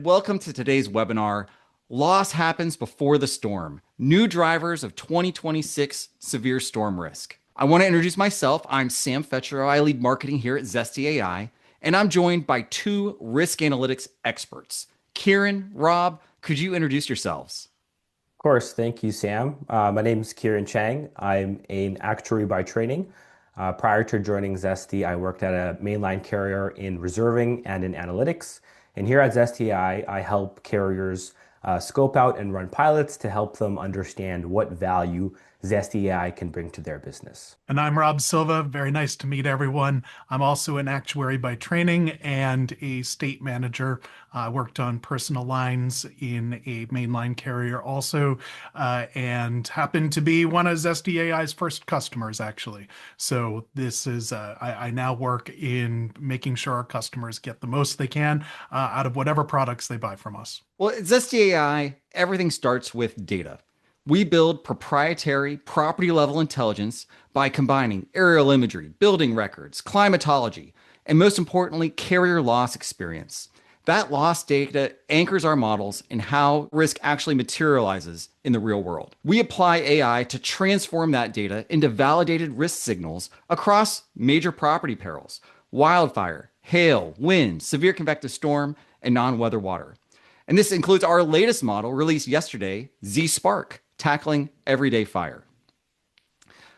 Welcome to today's webinar, Loss Happens Before the Storm, New Drivers of 2026 Severe Storm Risk. I want to introduce myself. I'm Sam Fetchero. I lead marketing here at ZestyAI, and I'm joined by two risk analytics experts. Keren, Rob, could you introduce yourselves? Of course, thank you, Sam. My name is Keren Chheang. I'm an actuary by training. Prior to joining Zesty, I worked at a mainline carrier in reserving and in analytics. And here at ZestyAI, I help carriers scope out and run pilots to help them understand what value ZestyAI can bring to their business. And I'm Rob Silva. Very nice to meet everyone. I'm also an actuary by training and a state manager. I worked on personal lines in a mainline carrier also, and happened to be one of ZestyAI's first customers, actually. So this is, I now work in making sure our customers get the most they can out of whatever products they buy from us. Well, at ZestyAI, everything starts with data. We build proprietary property level intelligence by combining aerial imagery, building records, climatology, and most importantly, carrier loss experience. That loss data anchors our models in how risk actually materializes in the real world. We apply AI to transform that data into validated risk signals across major property perils, wildfire, hail, wind, severe convective storm, and non-weather water. And this includes our latest model released yesterday, Z-Spark, tackling everyday fire.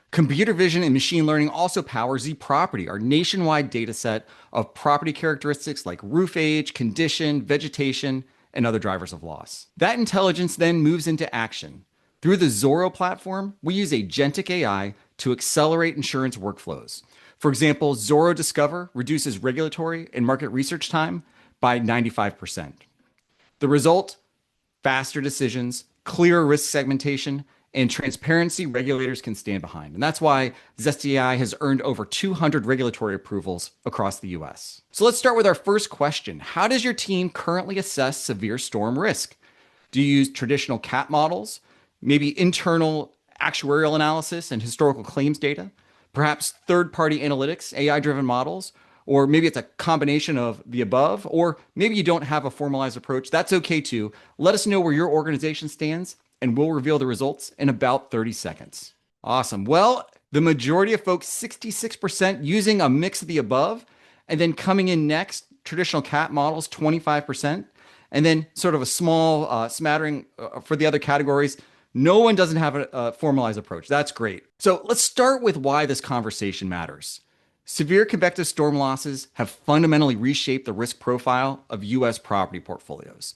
Computer vision and machine learning also power Z-Property, our nationwide data set of property characteristics like roof age, condition, vegetation, and other drivers of loss. That intelligence then moves into action. Through the Zorro platform, we use agentic AI to accelerate insurance workflows. For example, Zorro Discover reduces regulatory and market research time by 95%. The result, faster decisions, clearer risk segmentation, and transparency regulators can stand behind. And that's why ZestyAI has earned over 200 regulatory approvals across the US. So let's start with our first question. How does your team currently assess severe storm risk? Do you use traditional CAT models, maybe internal actuarial analysis and historical claims data, perhaps third-party analytics, AI-driven models, or maybe it's a combination of the above, or maybe you don't have a formalized approach? That's okay too. Let us know where your organization stands, and we'll reveal the results in about 30 seconds. Awesome. Well, the majority of folks, 66%, using a mix of the above, and then coming in next, traditional CAT models, 25%, and then sort of a small smattering for the other categories. No one doesn't have a formalized approach. That's great. So let's start with why this conversation matters. Severe convective storm losses have fundamentally reshaped the risk profile of U.S. property portfolios.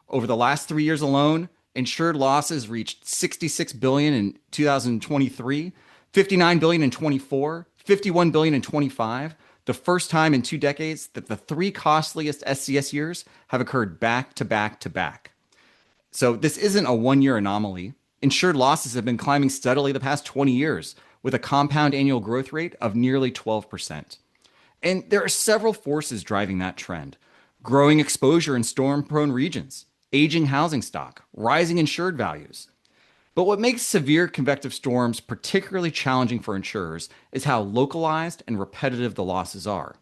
Over the last 3 years alone, insured losses reached $66 billion in 2023, $59 billion in 24, $51 billion in 25, the first time in 2 decades that the three costliest SCS years have occurred back to back to back. So this isn't a one-year anomaly. Insured losses have been climbing steadily the past 20 years, with a compound annual growth rate of nearly 12%. And there are several forces driving that trend: growing exposure in storm-prone regions, aging housing stock, rising insured values. But what makes severe convective storms particularly challenging for insurers is how localized and repetitive the losses are.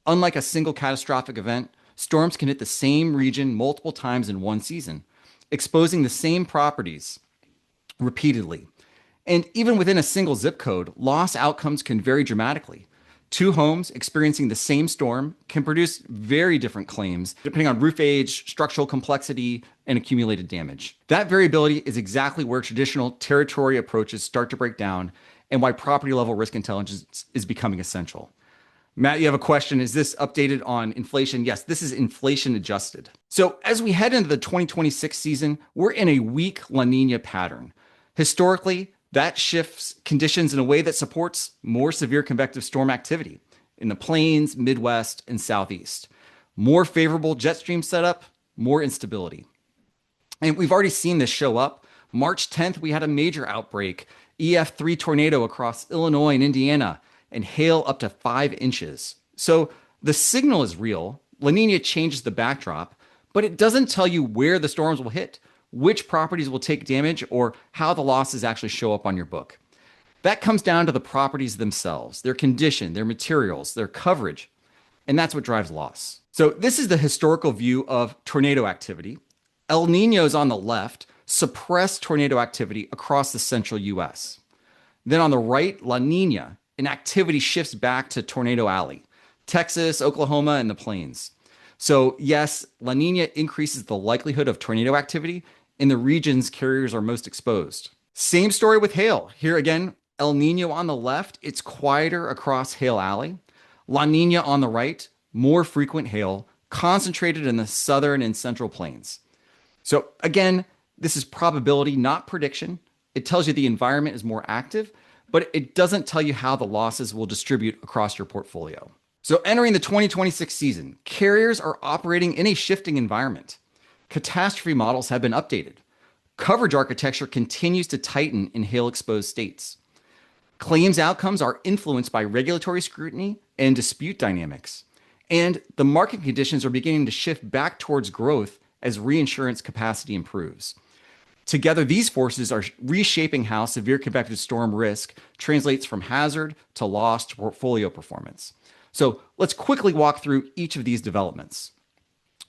Unlike a single catastrophic event, storms can hit the same region multiple times in one season, exposing the same properties repeatedly. And even within a single zip code, loss outcomes can vary dramatically. Two homes experiencing the same storm can produce very different claims depending on roof age, structural complexity, and accumulated damage. That variability is exactly where traditional territory approaches start to break down and why property level risk intelligence is becoming essential. Matt, you have a question. Is this updated on inflation? Yes, this is inflation adjusted. So as we head into the 2026 season, we're in a weak La Nina pattern. Historically, that shifts conditions in a way that supports more severe convective storm activity in the plains, Midwest, and Southeast. More favorable jet stream setup, more instability. And we've already seen this show up. March 10th, we had a major outbreak, EF3 tornado across Illinois and Indiana, and hail up to 5 inches. So the signal is real. La Nina changes the backdrop, but it doesn't tell you where the storms will hit, which properties will take damage, or how the losses actually show up on your book. That comes down to the properties themselves, their condition, their materials, their coverage, and that's what drives loss. So this is the historical view of tornado activity. El Niños on the left suppress tornado activity across the central US. Then on the right, La Nina, and activity shifts back to Tornado Alley, Texas, Oklahoma, and the plains. So, yes, La Nina increases the likelihood of tornado activity in the regions carriers are most exposed. Same story with hail. Here again, El Nino on the left, it's quieter across Hail Alley. La Nina on the right, more frequent hail, concentrated in the southern and central plains. So, again, this is probability, not prediction. It tells you the environment is more active, but it doesn't tell you how the losses will distribute across your portfolio. So, entering the 2026 season, carriers are operating in a shifting environment. Catastrophe models have been updated. Coverage architecture continues to tighten in hail exposed states. Claims outcomes are influenced by regulatory scrutiny and dispute dynamics. And the market conditions are beginning to shift back towards growth as reinsurance capacity improves. Together, these forces are reshaping how severe convective storm risk translates from hazard to loss to portfolio performance. So let's quickly walk through each of these developments.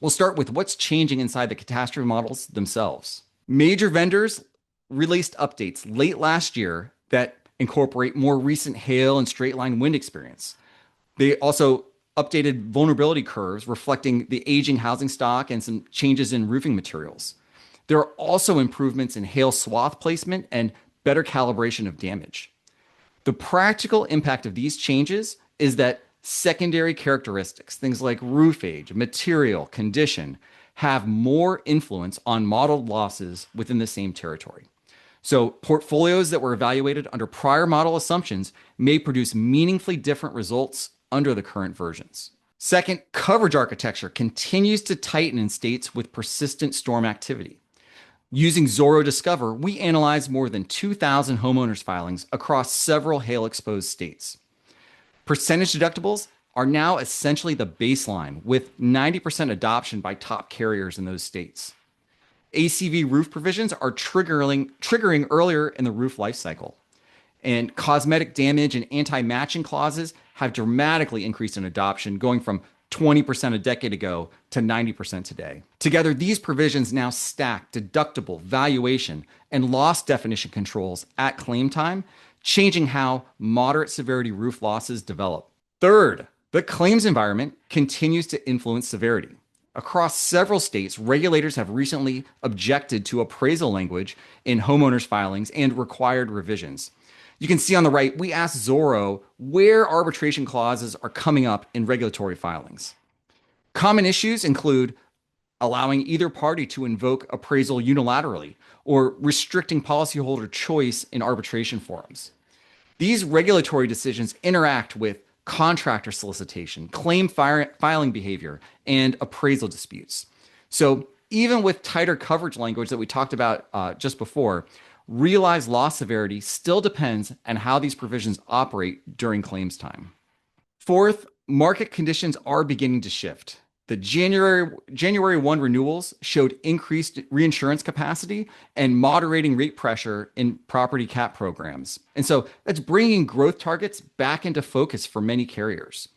We'll start with what's changing inside the catastrophe models themselves. Major vendors released updates late last year that incorporate more recent hail and straight line wind experience. They also updated vulnerability curves reflecting the aging housing stock and some changes in roofing materials. There are also improvements in hail swath placement and better calibration of damage. The practical impact of these changes is that secondary characteristics, things like roof age, material, condition, have more influence on modeled losses within the same territory. So portfolios that were evaluated under prior model assumptions may produce meaningfully different results under the current versions. Second, coverage architecture continues to tighten in states with persistent storm activity. Using Zorro Discover, we analyzed more than 2,000 homeowners filings across several hail-exposed states. Percentage deductibles are now essentially the baseline, with 90% adoption by top carriers in those states. ACV roof provisions are triggering earlier in the roof lifecycle. And cosmetic damage and anti-matching clauses have dramatically increased in adoption, going from 20% a decade ago to 90% today. Together, these provisions now stack deductible, valuation, and loss definition controls at claim time, changing how moderate severity roof losses develop. Third, the claims environment continues to influence severity. Across several states, regulators have recently objected to appraisal language in homeowners' filings and required revisions. You can see on the right, we asked Zorro where arbitration clauses are coming up in regulatory filings. Common issues include allowing either party to invoke appraisal unilaterally or restricting policyholder choice in arbitration forums. These regulatory decisions interact with contractor solicitation, claim filing behavior, and appraisal disputes. So even with tighter coverage language that we talked about just before, realized loss severity still depends on how these provisions operate during claims time. Fourth, market conditions are beginning to shift. The January 1 renewals showed increased reinsurance capacity and moderating rate pressure in property cat programs. And so that's bringing growth targets back into focus for many carriers.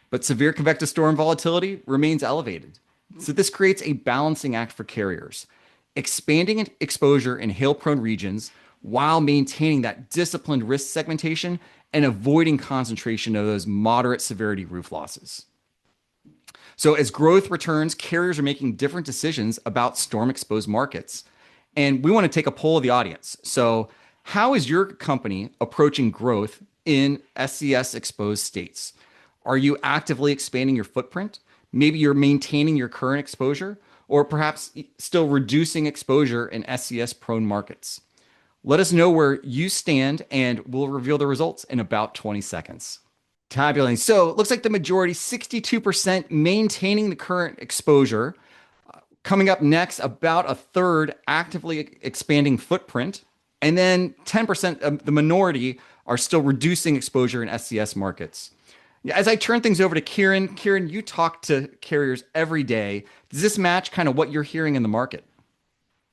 But severe convective storm volatility remains elevated. So this creates a balancing act for carriers, expanding exposure in hail-prone regions while maintaining that disciplined risk segmentation and avoiding concentration of those moderate severity roof losses. So as growth returns, carriers are making different decisions about storm-exposed markets. And we want to take a poll of the audience. So how is your company approaching growth in SCS-exposed states? Are you actively expanding your footprint? Maybe you're maintaining your current exposure, or perhaps still reducing exposure in SCS-prone markets. Let us know where you stand, and we'll reveal the results in about 20 seconds. Tabulating. So it looks like the majority, 62%, maintaining the current exposure. Coming up next, about a third actively expanding footprint. And then 10% of the minority are still reducing exposure in SCS markets. As I turn things over to Keren, you talk to carriers every day. Does this match kind of what you're hearing in the market?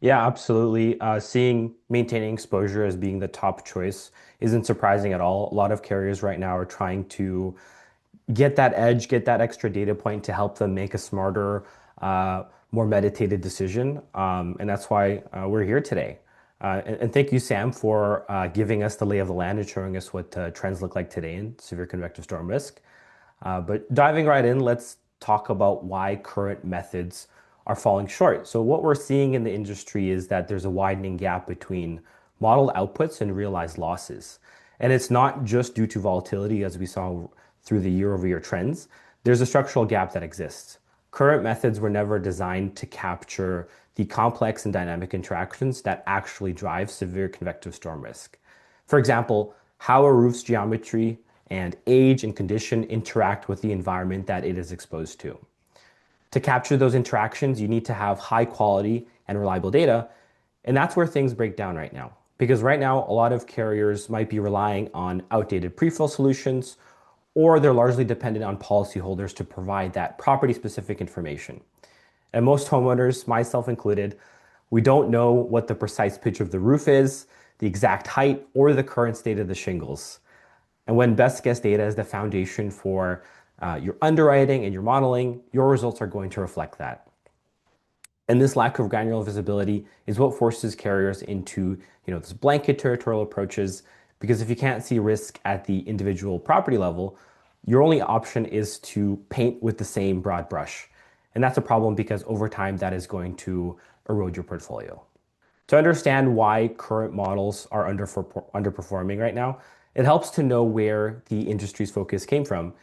Yeah, absolutely. Seeing maintaining exposure as being the top choice isn't surprising at all. A lot of carriers right now are trying to get that edge, get that extra data point to help them make a smarter, more meditated decision. And that's why we're here today. And thank you, Sam, for giving us the lay of the land and showing us what trends look like today in severe convective storm risk. But diving right in, let's talk about why current methods are falling short. So what we're seeing in the industry is that there's a widening gap between model outputs and realized losses. And it's not just due to volatility, as we saw through the year-over-year trends. There's a structural gap that exists. Current methods were never designed to capture the complex and dynamic interactions that actually drive severe convective storm risk. For example, how a roof's geometry and age and condition interact with the environment that it is exposed to. To capture those interactions, you need to have high quality and reliable data, and that's where things break down right now. Because right now, a lot of carriers might be relying on outdated pre-fill solutions, or they're largely dependent on policyholders to provide that property-specific information. And most homeowners, myself included, we don't know what the precise pitch of the roof is, the exact height, or the current state of the shingles. And when best guess data is the foundation for your underwriting and your modeling, your results are going to reflect that. And this lack of granular visibility is what forces carriers into, this blanket territorial approaches, because if you can't see risk at the individual property level, your only option is to paint with the same broad brush. And that's a problem because over time that is going to erode your portfolio. To understand why current models are underperforming right now, it helps to know where the industry's focus came from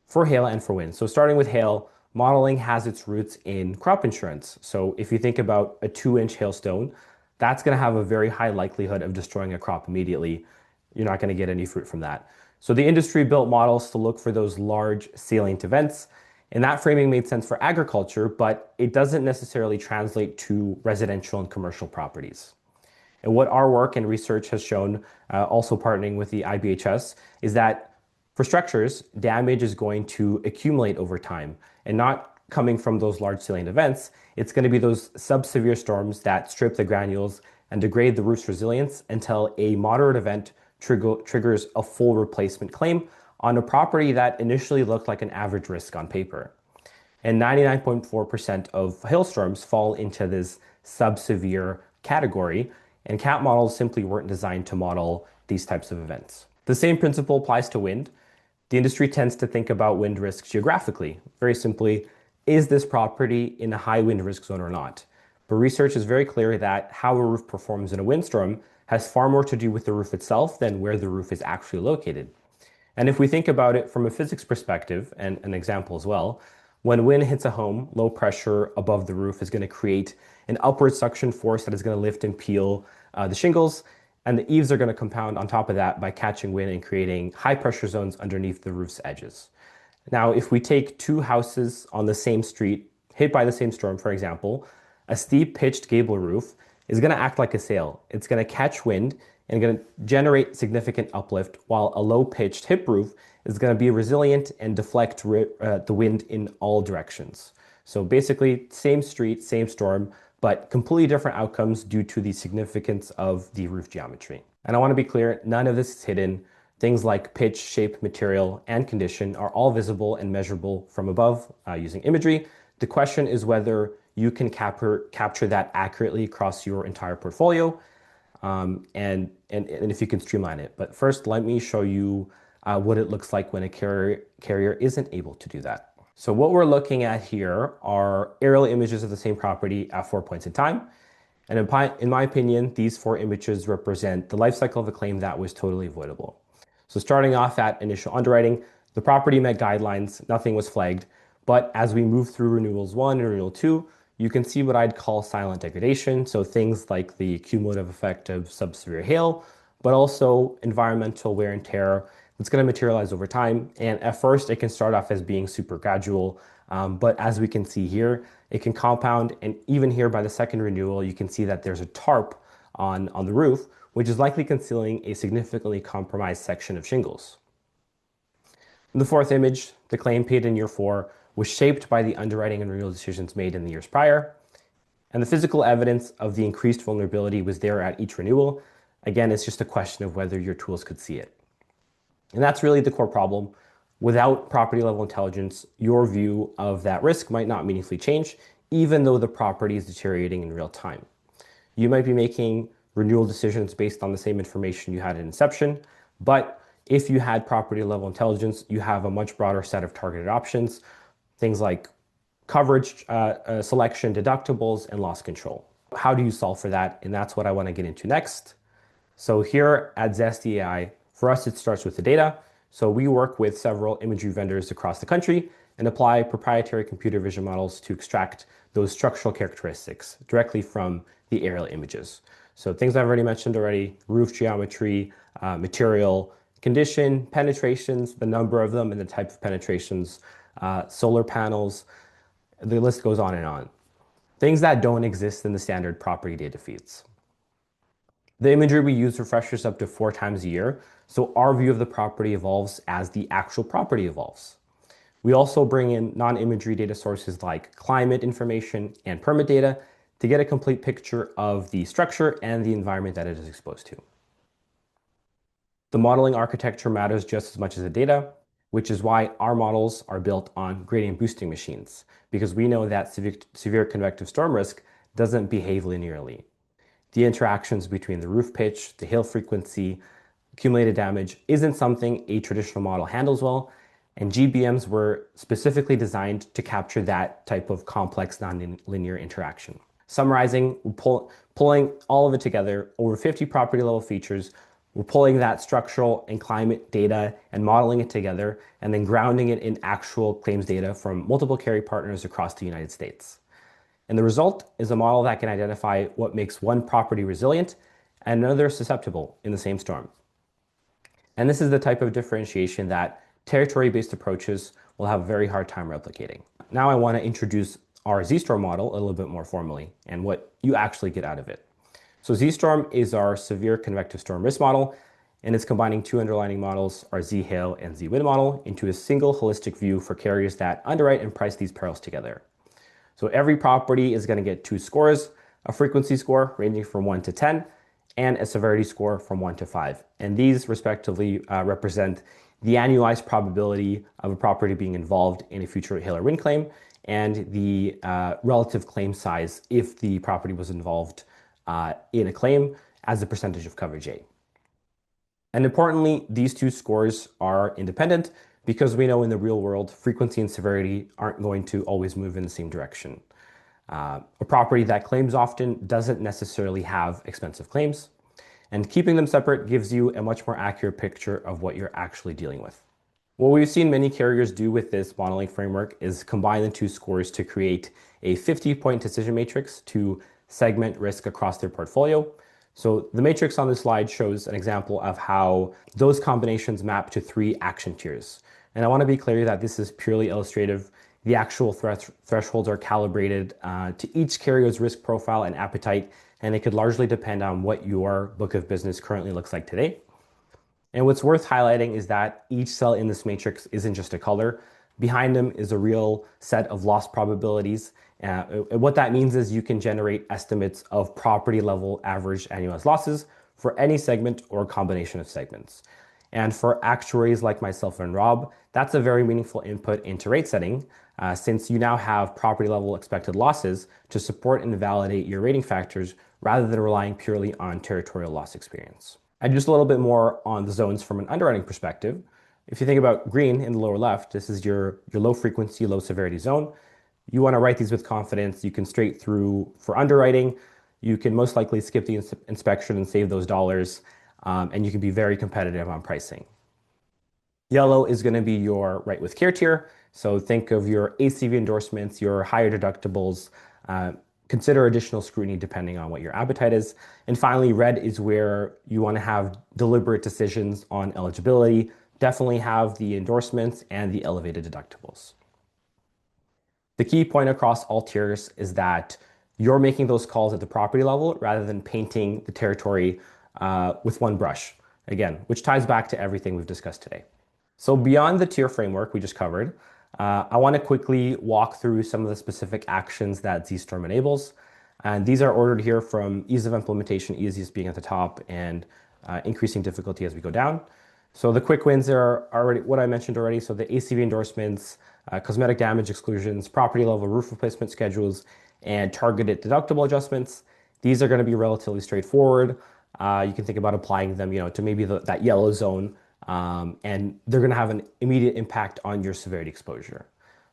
for hail and for wind. So starting with hail, modeling has its roots in crop insurance. So if you think about a 2-inch hailstone, that's going to have a very high likelihood of destroying a crop immediately. You're not going to get any fruit from that. So the industry built models to look for those large salient events, and that framing made sense for agriculture, but it doesn't necessarily translate to residential and commercial properties. And what our work and research has shown, also partnering with the IBHS, is that for structures, damage is going to accumulate over time and not coming from those large salient events. It's going to be those sub-severe storms that strip the granules and degrade the roof's resilience until a moderate event triggers a full replacement claim on a property that initially looked like an average risk on paper. And 99.4% of hailstorms fall into this sub-severe category, and CAT models simply weren't designed to model these types of events. The same principle applies to wind. The industry tends to think about wind risk geographically. Very simply, is this property in a high wind risk zone or not? But research is very clear that how a roof performs in a windstorm has far more to do with the roof itself than where the roof is actually located. And if we think about it from a physics perspective, and an example as well, when wind hits a home, low pressure above the roof is going to create an upward suction force that is going to lift and peel the shingles, and the eaves are going to compound on top of that by catching wind and creating high pressure zones underneath the roof's edges. Now, if we take two houses on the same street, hit by the same storm, for example, a steep pitched gable roof is going to act like a sail. It's going to catch wind and going to generate significant uplift, while a low pitched hip roof is going to be resilient and deflect the wind in all directions. So basically, same street, same storm, but completely different outcomes due to the significance of the roof geometry. And I want to be clear, none of this is hidden. Things like pitch, shape, material, and condition are all visible and measurable from above using imagery. The question is whether you can capture that accurately across your entire portfolio, and if you can streamline it. But first, let me show you what it looks like when a carrier isn't able to do that. So what we're looking at here are aerial images of the same property at 4 points in time. And in my opinion, these 4 images represent the life cycle of a claim that was totally avoidable. So starting off at initial underwriting, the property met guidelines, nothing was flagged. But as we move through renewals 1 and renewal 2, you can see what I'd call silent degradation. So things like the cumulative effect of sub-severe hail, but also environmental wear and tear that's going to materialize over time. And at first, it can start off as being super gradual. But as we can see here, it can compound. And even here by the second renewal, you can see that there's a tarp on the roof, which is likely concealing a significantly compromised section of shingles. In the fourth image, the claim paid in year 4 was shaped by the underwriting and renewal decisions made in the years prior. And the physical evidence of the increased vulnerability was there at each renewal. Again, it's just a question of whether your tools could see it. And that's really the core problem. Without property level intelligence, your view of that risk might not meaningfully change, even though the property is deteriorating in real time. You might be making renewal decisions based on the same information you had at inception, but if you had property level intelligence, you have a much broader set of targeted options, things like coverage selection, deductibles, and loss control. How do you solve for that? And that's what I want to get into next. So here at ZestyAI, for us, it starts with the data. So we work with several imagery vendors across the country and apply proprietary computer vision models to extract those structural characteristics directly from the aerial images. So things I've already mentioned already: roof geometry, material condition, penetrations, the number of them and the type of penetrations, solar panels, the list goes on and on. Things that don't exist in the standard property data feeds. The imagery we use refreshes up to 4 times a year, so our view of the property evolves as the actual property evolves. We also bring in non-imagery data sources like climate information and permit data to get a complete picture of the structure and the environment that it is exposed to. The modeling architecture matters just as much as the data, which is why our models are built on gradient boosting machines, because we know that severe convective storm risk doesn't behave linearly. The interactions between the roof pitch, the hail frequency, accumulated damage isn't something a traditional model handles well, and GBMs were specifically designed to capture that type of complex non-linear interaction. Summarizing, pulling all of it together, over 50 property level features, we're pulling that structural and climate data and modeling it together, and then grounding it in actual claims data from multiple carrier partners across the United States. And the result is a model that can identify what makes one property resilient and another susceptible in the same storm. And this is the type of differentiation that territory-based approaches will have a very hard time replicating. Now I want to introduce our Z-Storm model a little bit more formally and what you actually get out of it. So Z-Storm is our severe convective storm risk model, and it's combining 2 underlying models, our Z-Hail and Z-Wind model, into a single holistic view for carriers that underwrite and price these perils together. So every property is going to get 2 scores, a frequency score ranging from 1 to 10, and a severity score from 1 to 5. And these respectively represent the annualized probability of a property being involved in a future hail or wind claim, and the relative claim size if the property was involved in a claim as a percentage of coverage A. And importantly, these 2 scores are independent because we know in the real world, frequency and severity aren't going to always move in the same direction. A property that claims often doesn't necessarily have expensive claims, and keeping them separate gives you a much more accurate picture of what you're actually dealing with. What we've seen many carriers do with this modeling framework is combine the 2 scores to create a 50-point decision matrix to segment risk across their portfolio. So the matrix on this slide shows an example of how those combinations map to 3 action tiers. And I want to be clear that this is purely illustrative. The actual thresholds are calibrated to each carrier's risk profile and appetite, and it could largely depend on what your book of business currently looks like today. And what's worth highlighting is that each cell in this matrix isn't just a color. Behind them is a real set of loss probabilities. What that means is you can generate estimates of property level average annualized losses for any segment or combination of segments. And for actuaries like myself and Rob, that's a very meaningful input into rate setting, since you now have property level expected losses to support and validate your rating factors rather than relying purely on territorial loss experience. And just a little bit more on the zones from an underwriting perspective. If you think about green in the lower left, this is your low frequency, low severity zone. You want to write these with confidence. You can straight through for underwriting. You can most likely skip the inspection and save those dollars, and you can be very competitive on pricing. Yellow is going to be your right with care tier. So think of your ACV endorsements, your higher deductibles. Consider additional scrutiny depending on what your appetite is. And finally, red is where you want to have deliberate decisions on eligibility. Definitely have the endorsements and the elevated deductibles. The key point across all tiers is that you're making those calls at the property level rather than painting the territory with one brush, again, which ties back to everything we've discussed today. So beyond the tier framework we just covered, I want to quickly walk through some of the specific actions that ZStorm enables. And these are ordered here from ease of implementation, easiest being at the top, and increasing difficulty as we go down. So the quick wins are already what I mentioned already. So the ACV endorsements, cosmetic damage exclusions, property level roof replacement schedules, and targeted deductible adjustments. These are going to be relatively straightforward. You can think about applying them, to maybe that yellow zone, and they're going to have an immediate impact on your severity exposure.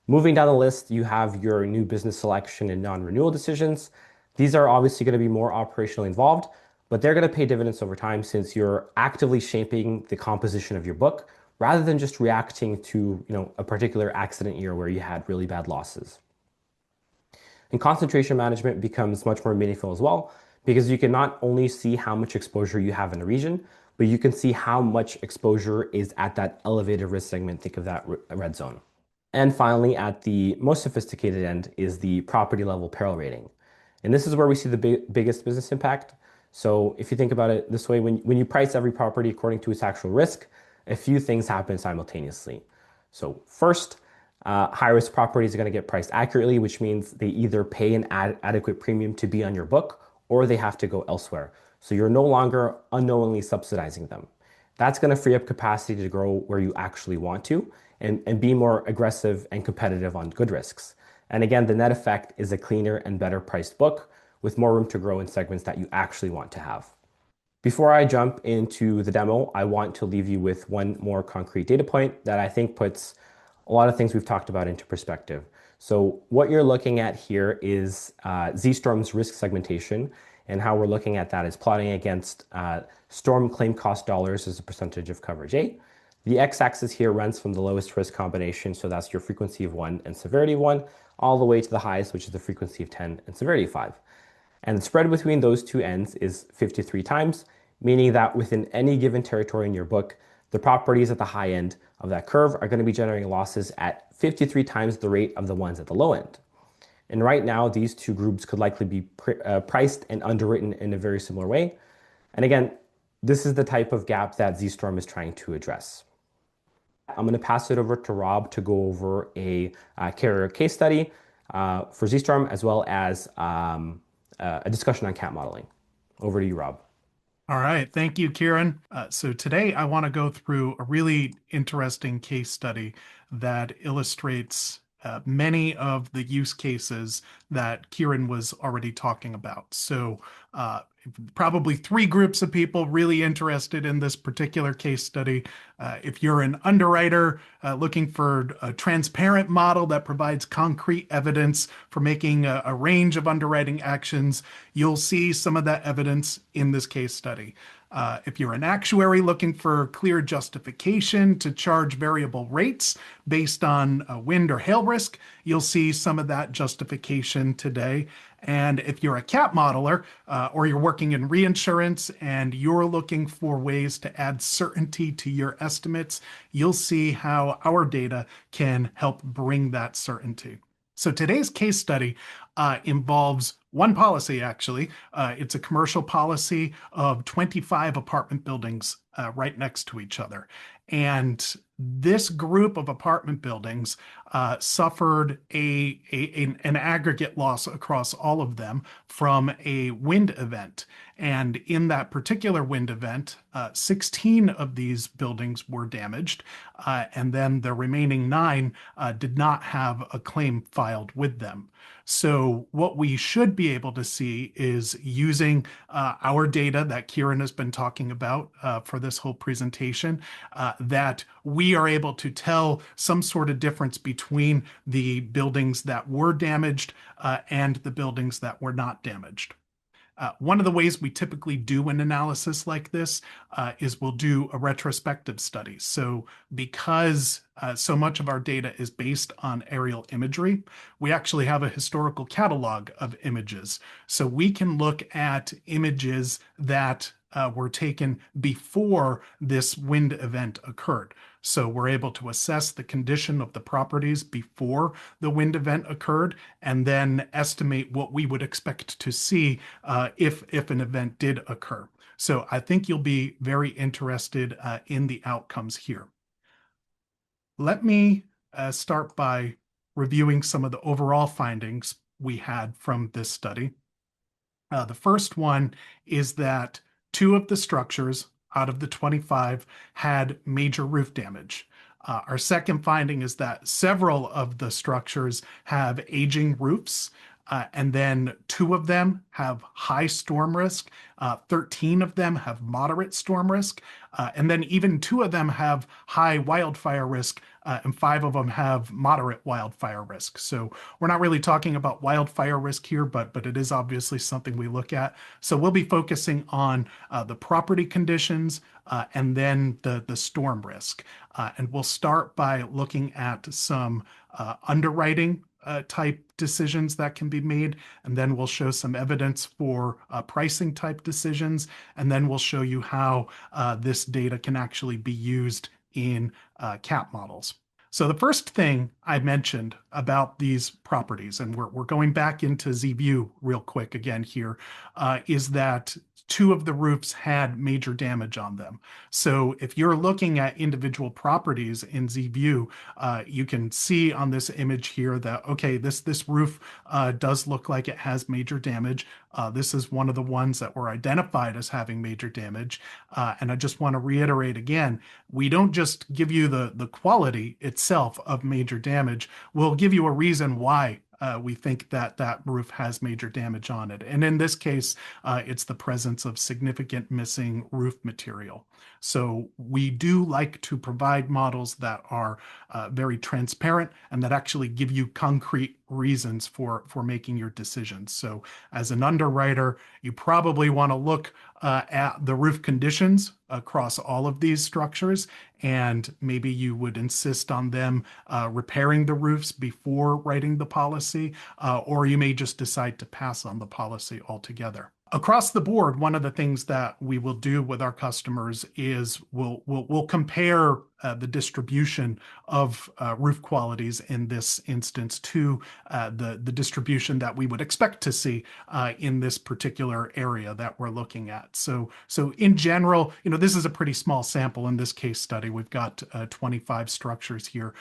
Moving down the list, you have your new business selection and non-renewal decisions. These are obviously going to be more operationally involved, but they're going to pay dividends over time since you're actively shaping the composition of your book rather than just reacting to, a particular accident year where you had really bad losses. And concentration management becomes much more meaningful as well because you can not only see how much exposure you have in a region, but you can see how much exposure is at that elevated risk segment. Think of that red zone. And finally, at the most sophisticated end is the property level peril rating. And this is where we see the biggest business impact. So if you think about it this way, when you price every property according to its actual risk, a few things happen simultaneously. So first, high risk properties are going to get priced accurately, which means they either pay an adequate premium to be on your book or they have to go elsewhere. So you're no longer unknowingly subsidizing them. That's going to free up capacity to grow where you actually want to and be more aggressive and competitive on good risks. And again, the net effect is a cleaner and better priced book with more room to grow in segments that you actually want to have. Before I jump into the demo, I want to leave you with one more concrete data point that I think puts a lot of things we've talked about into perspective. So what you're looking at here is ZStorm's risk segmentation, and how we're looking at that is plotting against storm claim cost dollars as a percentage of coverage A. The x-axis here runs from the lowest risk combination, so that's your frequency of 1 and severity of 1, all the way to the highest, which is the frequency of 10 and severity of 5. And the spread between those two ends is 53 times, meaning that within any given territory in your book, the properties at the high end of that curve are going to be generating losses at 53 times the rate of the ones at the low end. And right now, these two groups could likely be priced and underwritten in a very similar way. And again, this is the type of gap that ZStorm is trying to address. I'm going to pass it over to Rob to go over a carrier case study for ZStorm, as well as a discussion on cat modeling. Over to you, Rob. All right. Thank you, Keren. So today I want to go through a really interesting case study that illustrates many of the use cases that Keren was already talking about. So probably three groups of people really interested in this particular case study. If you're an underwriter looking for a transparent model that provides concrete evidence for making a range of underwriting actions, you'll see some of that evidence in this case study. If you're an actuary looking for clear justification to charge variable rates based on wind or hail risk, you'll see some of that justification today. And if you're a cat modeler or you're working in reinsurance and you're looking for ways to add certainty to your estimates, you'll see how our data can help bring that certainty. So today's case study involves one policy, actually. It's a commercial policy of 25 apartment buildings right next to each other. And this group of apartment buildings suffered an aggregate loss across all of them from a wind event. And in that particular wind event, 16 of these buildings were damaged, and then the remaining 9 did not have a claim filed with them. So what we should be able to see is using our data that Keren has been talking about for this whole presentation, that we are able to tell some sort of difference between the buildings that were damaged and the buildings that were not damaged. One of the ways we typically do an analysis like this is we'll do a retrospective study. So because so much of our data is based on aerial imagery, we actually have a historical catalog of images. So we can look at images that were taken before this wind event occurred. So we're able to assess the condition of the properties before the wind event occurred and then estimate what we would expect to see if an event did occur. So I think you'll be very interested in the outcomes here. Let me start by reviewing some of the overall findings we had from this study. The first one is that 2 of the structures out of the 25 had major roof damage. Our second finding is that several of the structures have aging roofs, and then 2 of them have high storm risk, 13 of them have moderate storm risk, and then even 2 of them have high wildfire risk, and 5 of them have moderate wildfire risk. So we're not really talking about wildfire risk here, but it is obviously something we look at. So we'll be focusing on the property conditions and then the storm risk. And we'll start by looking at some underwriting type decisions that can be made, and then we'll show some evidence for pricing type decisions, and then we'll show you how this data can actually be used in CAP models. So the first thing I mentioned about these properties, and we're going back into ZView real quick again here, is that 2 of the roofs had major damage on them. So if you're looking at individual properties in ZView, you can see on this image here that, okay, this roof does look like it has major damage. This is one of the ones that were identified as having major damage. And I just want to reiterate again, we don't just give you the quality itself of major damage. We'll give you a reason why we think that that roof has major damage on it. And in this case, it's the presence of significant missing roof material. So we do like to provide models that are very transparent and that actually give you concrete reasons for making your decisions. So as an underwriter, you probably want to look at the roof conditions across all of these structures, and maybe you would insist on them repairing the roofs before writing the policy, or you may just decide to pass on the policy altogether. Across the board, one of the things that we will do with our customers is we'll compare the distribution of roof qualities in this instance to the distribution that we would expect to see in this particular area that we're looking at. So in general, this is a pretty small sample in this case study. We've got 25 structures here.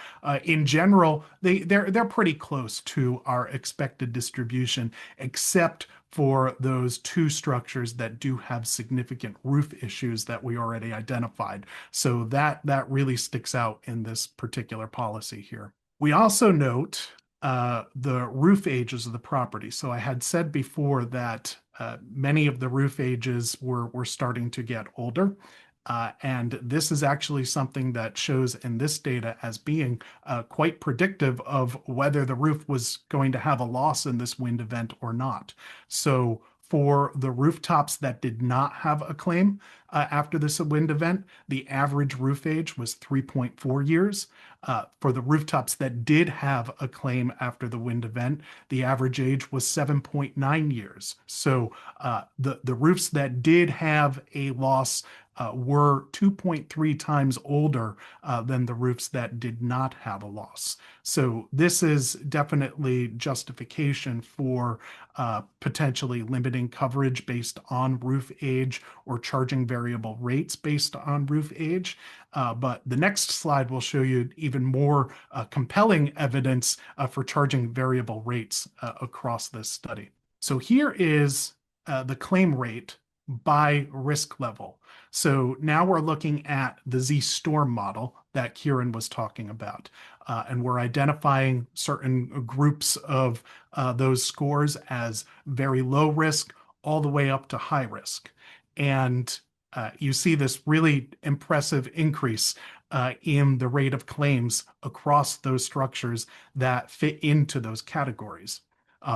In general, they're pretty close to our expected distribution, except for those 2 structures that do have significant roof issues that we already identified. So that really sticks out in this particular policy here. We also note the roof ages of the property. So I had said before that many of the roof ages were starting to get older. And this is actually something that shows in this data as being quite predictive of whether the roof was going to have a loss in this wind event or not. So for the rooftops that did not have a claim after this wind event, the average roof age was 3.4 years. For the rooftops that did have a claim after the wind event, the average age was 7.9 years. So the roofs that did have a loss were 2.3 times older than the roofs that did not have a loss. So this is definitely justification for potentially limiting coverage based on roof age or charging variable rates based on roof age. But the next slide will show you even more compelling evidence for charging variable rates across this study. So here is the claim rate by risk level. So now we're looking at the Z-Storm model that Keren was talking about. And we're identifying certain groups of those scores as very low risk all the way up to high risk. And you see this really impressive increase in the rate of claims across those structures that fit into those categories.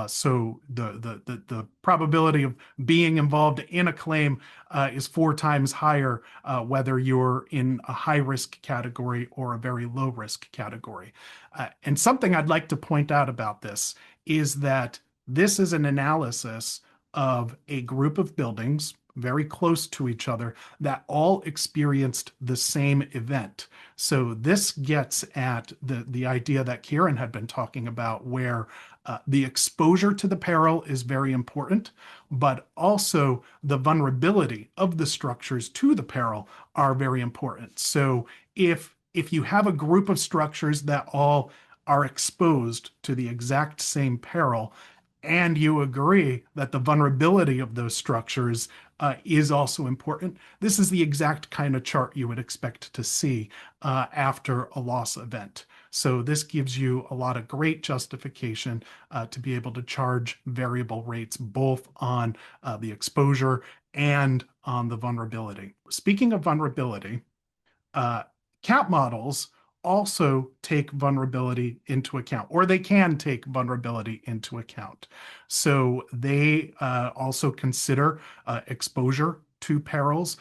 So the probability of being involved in a claim is 4 times higher whether you're in a high risk category or a very low risk category. And something I'd like to point out about this is that this is an analysis of a group of buildings very close to each other that all experienced the same event. So this gets at the idea that Keren had been talking about, where the exposure to the peril is very important, but also the vulnerability of the structures to the peril are very important. So if you have a group of structures that all are exposed to the exact same peril, and you agree that the vulnerability of those structures is also important, this is the exact kind of chart you would expect to see after a loss event. So this gives you a lot of great justification to be able to charge variable rates both on the exposure and on the vulnerability. Speaking of vulnerability, CAP models also take vulnerability into account, or they can take vulnerability into account. So they also consider exposure to perils,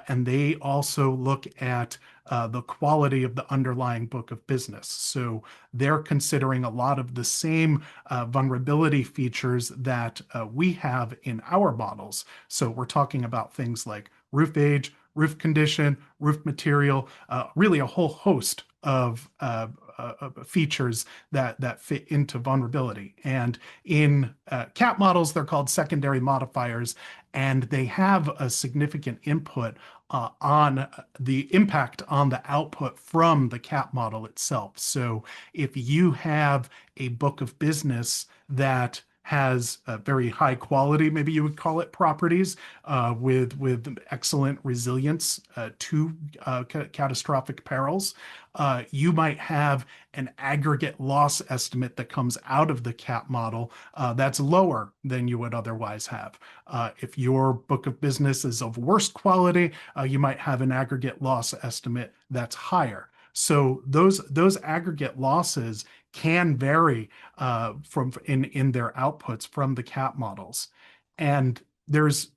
and they also look at the quality of the underlying book of business. So they're considering a lot of the same vulnerability features that we have in our models. So we're talking about things like roof age, roof condition, roof material, really a whole host of features that fit into vulnerability. And in CAP models, they're called secondary modifiers, and they have a significant input on the impact on the output from the CAP model itself. So if you have a book of business that has very high quality, maybe you would call it properties, with excellent resilience to catastrophic perils, you might have an aggregate loss estimate that comes out of the CAP model that's lower than you would otherwise have. If your book of business is of worst quality, you might have an aggregate loss estimate that's higher. So those aggregate losses can vary from in their outputs from the CAP models, and there's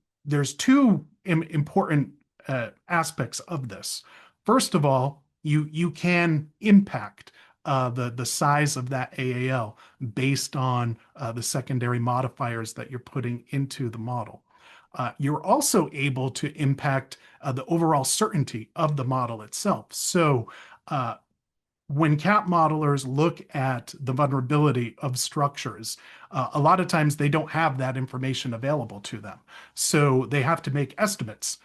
two important aspects of this. First of all, you can impact the size of that AAL based on the secondary modifiers that you're putting into the model. You're also able to impact the overall certainty of the model itself. So when CAP modelers look at the vulnerability of structures, a lot of times they don't have that information available to them. So they have to make estimates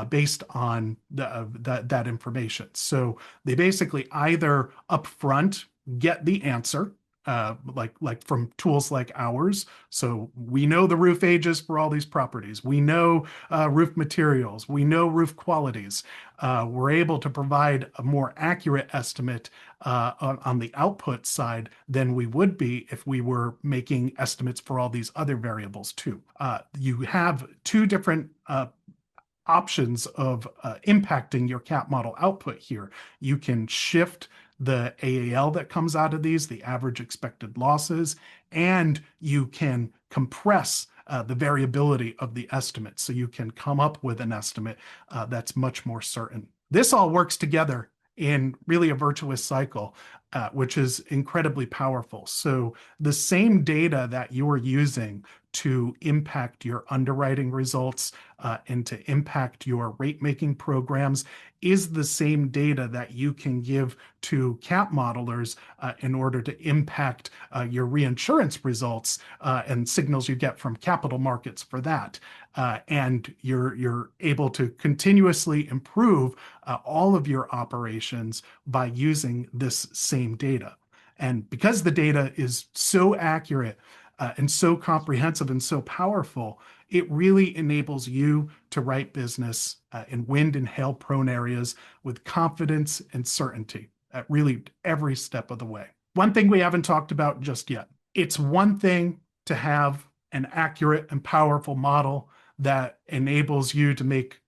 based on that information. So they basically either upfront get the answer, like from tools like ours. So we know the roof ages for all these properties. We know roof materials. We know roof qualities. We're able to provide a more accurate estimate on the output side than we would be if we were making estimates for all these other variables too. You have two different options of impacting your CAP model output here. You can shift the AAL that comes out of these, the average expected losses, and you can compress the variability of the estimate. So you can come up with an estimate that's much more certain. This all works together in really a virtuous cycle, which is incredibly powerful. So the same data that you are using to impact your underwriting results and to impact your rate-making programs is the same data that you can give to CAP modelers in order to impact your reinsurance results and signals you get from capital markets for that. And you're able to continuously improve all of your operations by using this same data. And because the data is so accurate and so comprehensive and so powerful, it really enables you to write business in wind and hail prone areas with confidence and certainty at really every step of the way. One thing we haven't talked about just yet. It's one thing to have an accurate and powerful model that enables you to make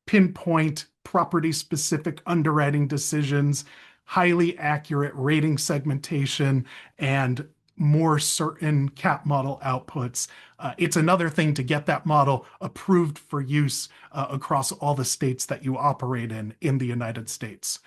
pinpoint property-specific underwriting decisions, highly accurate rating segmentation, and more certain CAP model outputs. It's another thing to get that model approved for use across all the states that you operate in the United States.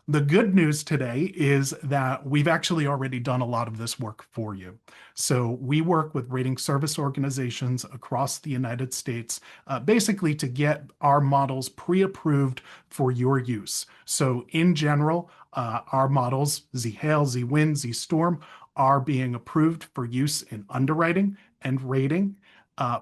The good news today is that we've actually already done a lot of this work for you. So we work with rating service organizations across the United States, basically to get our models pre-approved for your use. So in general, our models, Z-Hail, Z-Wind, Z-Storm, are being approved for use in underwriting and rating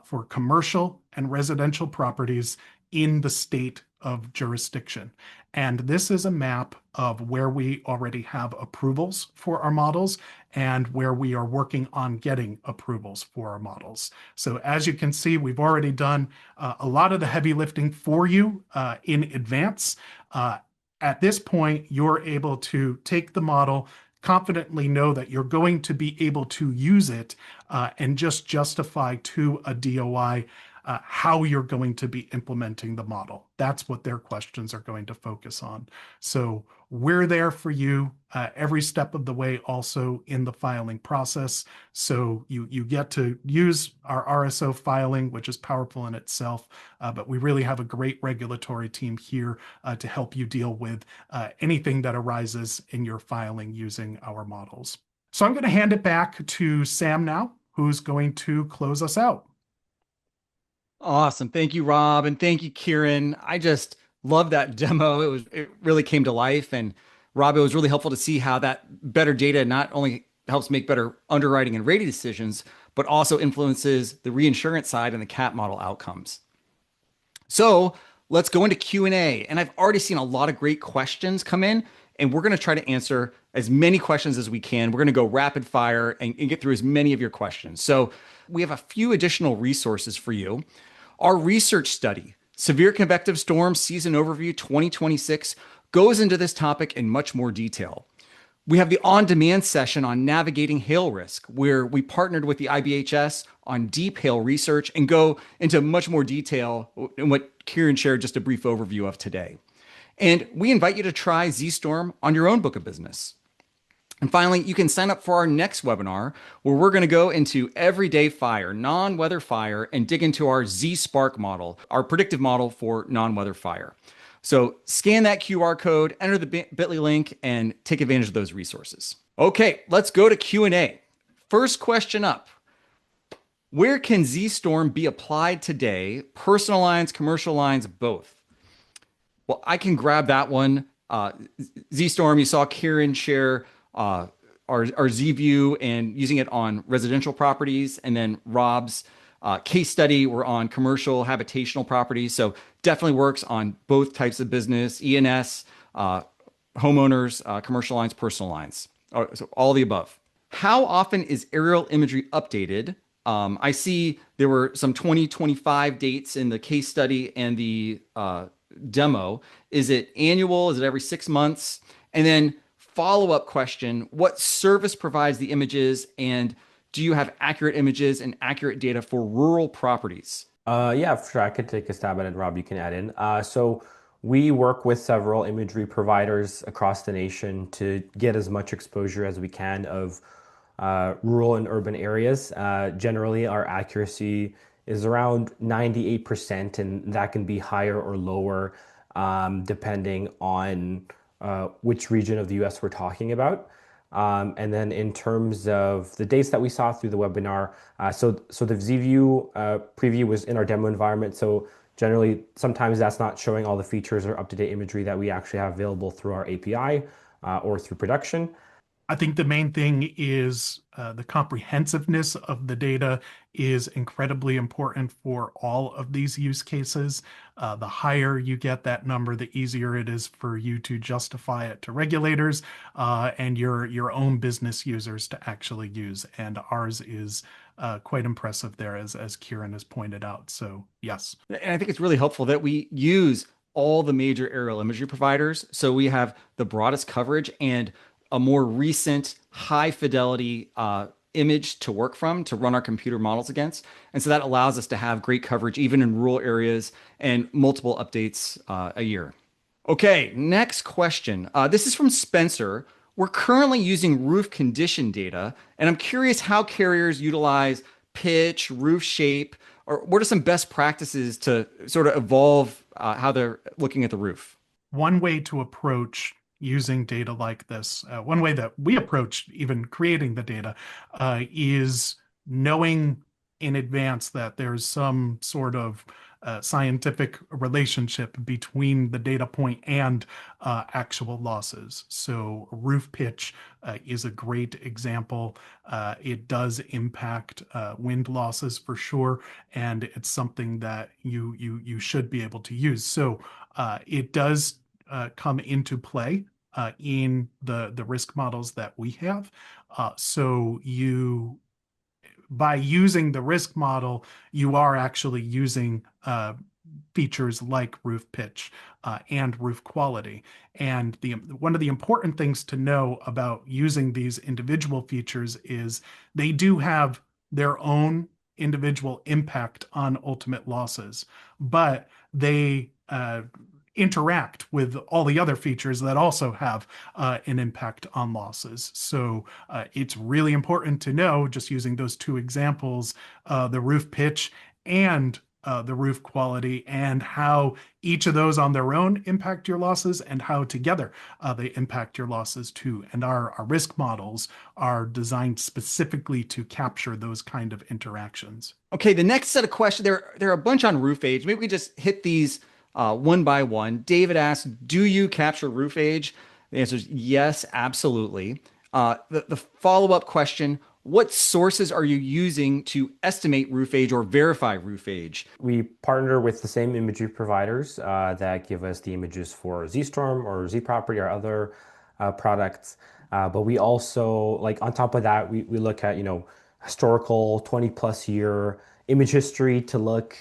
for commercial and residential properties in the state of jurisdiction. And this is a map of where we already have approvals for our models and where we are working on getting approvals for our models. So as you can see, we've already done a lot of the heavy lifting for you in advance. At this point, you're able to take the model, confidently know that you're going to be able to use it and just justify to a DOI how you're going to be implementing the model. That's what their questions are going to focus on. So we're there for you every step of the way, also in the filing process. So you get to use our RSO filing, which is powerful in itself, but we really have a great regulatory team here to help you deal with anything that arises in your filing using our models. So I'm going to hand it back to Sam now, who's going to close us out. Awesome. Thank you, Rob. And thank you, Keren. I just love that demo. It really came to life. And Rob, it was really helpful to see how that better data not only helps make better underwriting and rating decisions, but also influences the reinsurance side and the cat model outcomes. So let's go into Q&A. And I've already seen a lot of great questions come in, and we're going to try to answer as many questions as we can. We're going to go rapid fire and get through as many of your questions. So we have a few additional resources for you. Our research study, Severe Convective Storm Season Overview 2026, goes into this topic in much more detail. We have the on-demand session on navigating hail risk, where we partnered with the IBHS on deep hail research and go into much more detail in what Keren shared just a brief overview of today. And we invite you to try ZStorm on your own book of business. And finally, you can sign up for our next webinar where we're going to go into everyday fire, non-weather fire, and dig into our Z-Spark model, our predictive model for non-weather fire. So scan that QR code, enter the bit.ly link, and take advantage of those resources. Okay, let's go to Q&A. First question up. Where can ZStorm be applied today? Personal lines, commercial lines, both? Well, I can grab that one. ZStorm, you saw Keren share our ZView and using it on residential properties. And then Rob's case study, we're on commercial habitational properties. So definitely works on both types of business, E&S, homeowners, commercial lines, personal lines. So all the above. How often is aerial imagery updated? I see there were some 2025 dates in the case study and the demo. Is it annual? Is it every 6 months? And then follow-up question, what service provides the images, and do you have accurate images and accurate data for rural properties? Yeah, for sure. I could take a stab at it, Rob. You can add in. So we work with several imagery providers across the nation to get as much exposure as we can of rural and urban areas. Generally, our accuracy is around 98%, and that can be higher or lower depending on which region of the US we're talking about. And then in terms of the dates that we saw through the webinar, so the ZView preview was in our demo environment. So generally, sometimes that's not showing all the features or up-to-date imagery that we actually have available through our API or through production. I think the main thing is the comprehensiveness of the data is incredibly important for all of these use cases. The higher you get that number, the easier it is for you to justify it to regulators and your own business users to actually use. And ours is quite impressive there, as Keren has pointed out. So yes. And I think it's really helpful that we use all the major aerial imagery providers. So we have the broadest coverage and a more recent high fidelity image to work from to run our computer models against. And so that allows us to have great coverage even in rural areas and multiple updates a year. Okay, next question. This is from Spencer. We're currently using roof condition data, and I'm curious how carriers utilize pitch, roof shape, or what are some best practices to sort of evolve how they're looking at the roof? One way to approach using data like this, one way that we approach even creating the data is knowing in advance that there's some sort of scientific relationship between the data point and actual losses. So roof pitch is a great example. It does impact wind losses for sure, and it's something that you should be able to use. So it does come into play in the risk models that we have. So by using the risk model, you are actually using features like roof pitch and roof quality. And one of the important things to know about using these individual features is they do have their own individual impact on ultimate losses, but they interact with all the other features that also have an impact on losses. So it's really important to know, just using those two examples, the roof pitch and the roof quality, and how each of those on their own impact your losses and how together they impact your losses too. And our risk models are designed specifically to capture those kind of interactions. Okay, the next set of questions, there are a bunch on roof age. Maybe we just hit these one by one. David asks, do you capture roof age? The answer is yes, absolutely. The follow-up question, what sources are you using to estimate roof age or verify roof age? We partner with the same imagery providers that give us the images for ZStorm or ZProperty or other products. But we also, like on top of that, we look at, historical 20 plus year image history to look,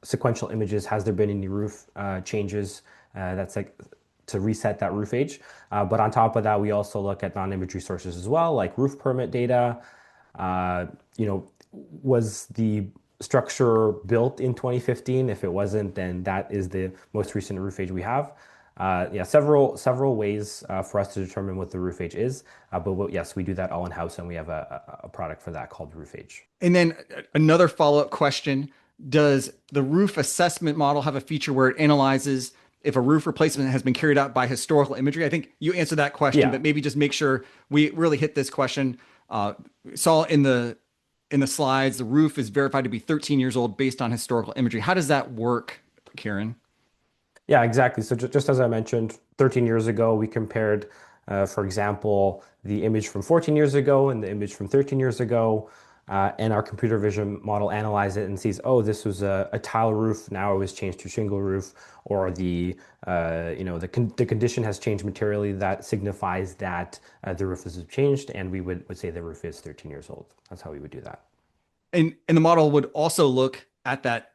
sequential images. Has there been any roof changes? That's like to reset that roof age. But on top of that, we also look at non-imagery sources as well, like roof permit data. Was the structure built in 2015? If it wasn't, then that is the most recent roof age we have. Several ways for us to determine what the roof age is. But yes, we do that all in-house, and we have a product for that called Roof Age. And then another follow-up question, does the roof assessment model have a feature where it analyzes if a roof replacement has been carried out by historical imagery? I think you answered that question, but maybe just make sure we really hit this question. Saw in the slides, the roof is verified to be 13 years old based on historical imagery. How does that work, Keren? Yeah, exactly. So just as I mentioned, 13 years ago, we compared, for example, the image from 14 years ago and the image from 13 years ago. And our computer vision model analyzes it and sees, oh, this was a tile roof. Now it was changed to shingle roof, or the condition has changed materially. That signifies that the roof has changed, and we would say the roof is 13 years old. That's how we would do that. And the model would also look at that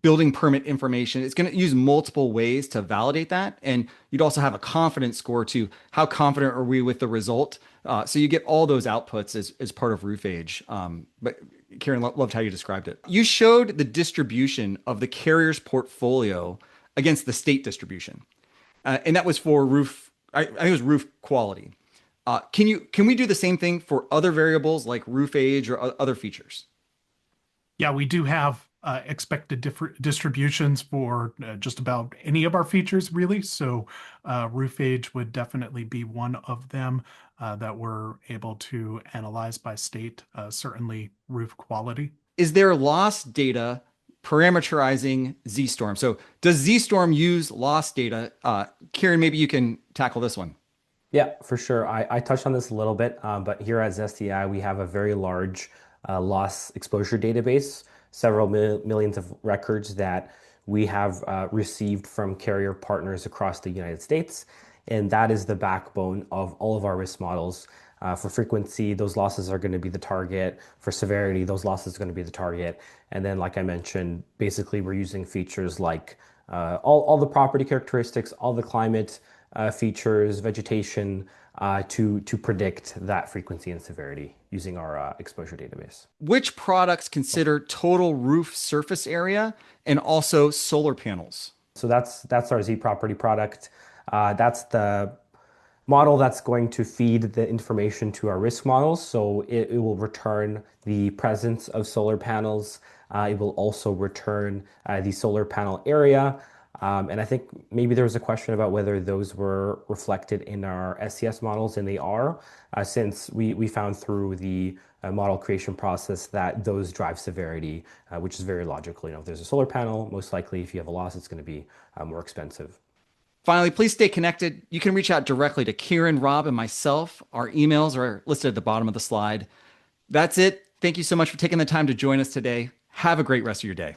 building permit information. It's going to use multiple ways to validate that. And you'd also have a confidence score to how confident are we with the result. So you get all those outputs as part of roof age. But Keren, loved how you described it. You showed the distribution of the carrier's portfolio against the state distribution. And that was for roof, I think it was roof quality. Can we do the same thing for other variables like roof age or other features? Yeah, we do have expected different distributions for just about any of our features, really. So roof age would definitely be one of them that we're able to analyze by state, certainly roof quality. Is there loss data parameterizing ZStorm? So does ZStorm use loss data? Keren, maybe you can tackle this one. Yeah, for sure. I touched on this a little bit, but here at ZestyAI, we have a very large loss exposure database, several millions of records that we have received from carrier partners across the United States. And that is the backbone of all of our risk models. For frequency, those losses are going to be the target. For severity, those losses are going to be the target. And then, like I mentioned, basically we're using features like all the property characteristics, all the climate features, vegetation, to predict that frequency and severity using our exposure database. Which products consider total roof surface area and also solar panels? So that's our ZProperty product. That's the model that's going to feed the information to our risk models. So it will return the presence of solar panels. It will also return the solar panel area. And I think maybe there was a question about whether those were reflected in our FCAS models, and they are, since we found through the model creation process that those drive severity, which is very logical. If there's a solar panel, most likely if you have a loss, it's going to be more expensive. Finally, please stay connected. You can reach out directly to Keren, Rob, and myself. Our emails are listed at the bottom of the slide. That's it. Thank you so much for taking the time to join us today. Have a great rest of your day.